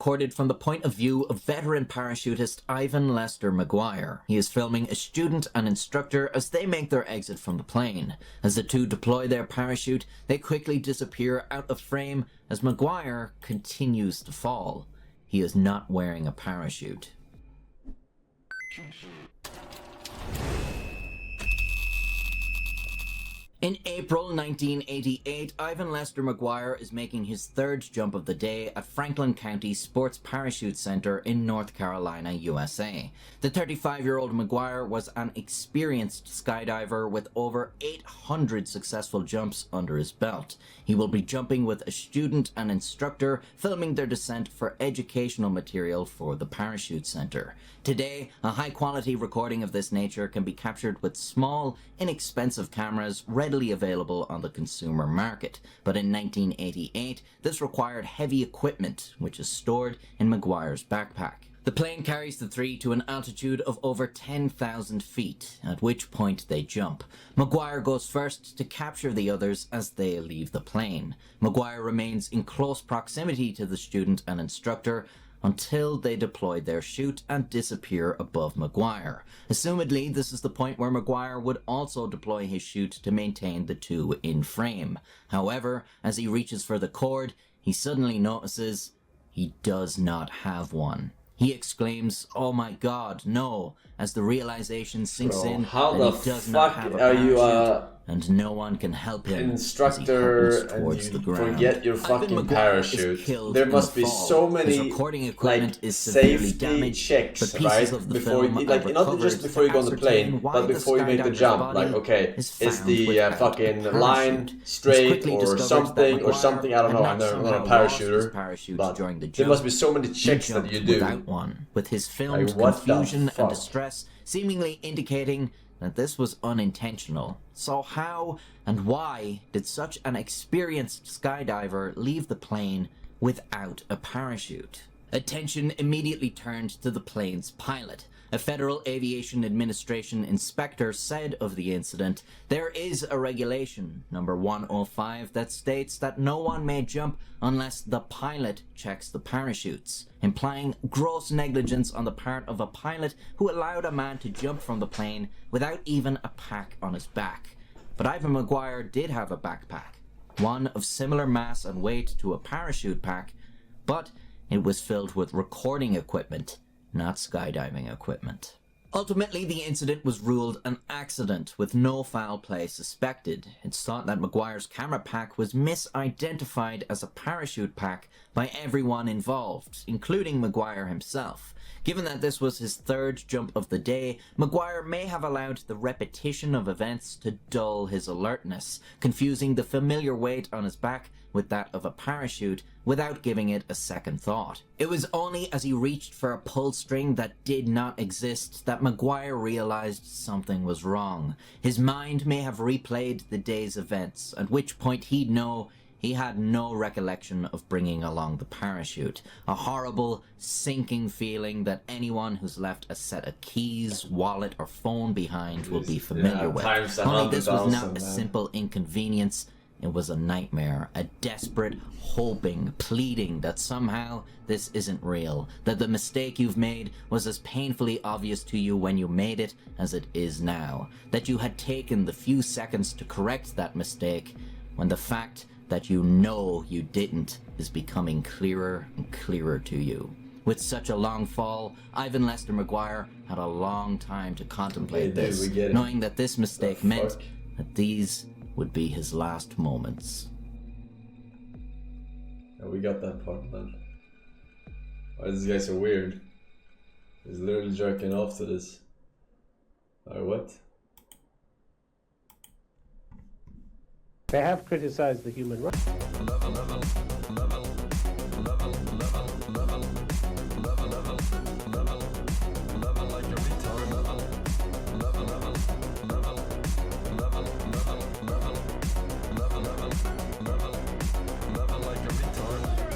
Recorded from the point of view of veteran parachutist Ivan Lester McGuire. He is filming a student and instructor as they make their exit from the plane. As the two deploy their parachute, they quickly disappear out of frame as McGuire continues to fall. He is not wearing a parachute. In April 1988, Ivan Lester McGuire is making his third jump of the day at Franklin County Sports Parachute Center in North Carolina, USA. The 35-year-old McGuire was an experienced skydiver with over 800 successful jumps under his belt. He will be jumping with a student and instructor, filming their descent for educational material for the Parachute Center. Today, a high-quality recording of this nature can be captured with small, inexpensive cameras readily available on the consumer market. But in 1988, this required heavy equipment, which is stored in McGuire's backpack. The plane carries the three to an altitude of over 10,000 feet, at which point they jump. McGuire goes first to capture the others as they leave the plane. McGuire remains in close proximity to the student and instructor until they deploy their chute and disappear above McGuire. Assumedly, this is the point where McGuire would also deploy his chute to maintain the two in frame. However, as he reaches for the cord, he suddenly notices he does not have one. He exclaims, "Oh my God, no," as the realization sinks in that he does not have a parachute, and no one can help him instructor and you forget your fucking parachute. There must be so many safety checks, right? Before you, not just before you go on the plane, but before you make the jump. Like, okay, is the fucking line straight or something? I don't know. I'm not a parachuter, but there must be so many checks that you do. With his filmed confusion and distress seemingly indicating that this was unintentional. So how and why did such an experienced skydiver leave the plane without a parachute? Attention immediately turned to the plane's pilot. A Federal Aviation Administration inspector said of the incident, "There is a regulation, number 105, that states that no one may jump unless the pilot checks the parachutes," implying gross negligence on the part of a pilot who allowed a man to jump from the plane without even a pack on his back. But Ivan McGuire did have a backpack, one of similar mass and weight to a parachute pack, but it was filled with recording equipment, not skydiving equipment. Ultimately, the incident was ruled an accident with no foul play suspected. It's thought that McGuire's camera pack was misidentified as a parachute pack by everyone involved, including McGuire himself. Given that this was his third jump of the day, McGuire may have allowed the repetition of events to dull his alertness, confusing the familiar weight on his back with that of a parachute without giving it a second thought. It was only as he reached for a pull string that did not exist that McGuire realized something was wrong. His mind may have replayed the day's events, at which point he'd know he had no recollection of bringing along the parachute. A horrible, sinking feeling that anyone who's left a set of keys, wallet, or phone behind will be familiar with. Only this was not a simple inconvenience. It was a nightmare, a desperate hoping, pleading that somehow this isn't real, that the mistake you've made was as painfully obvious to you when you made it as it is now, that you had taken the few seconds to correct that mistake when the fact that you know you didn't is becoming clearer and clearer to you. With such a long fall, Ivan Lester McGuire had a long time to contemplate this, knowing that this mistake meant that these would be his last moments. Yeah, we got that part, man. Why is this guy so weird? He's literally jerking off to this. Alright, what? They have criticized the human rights.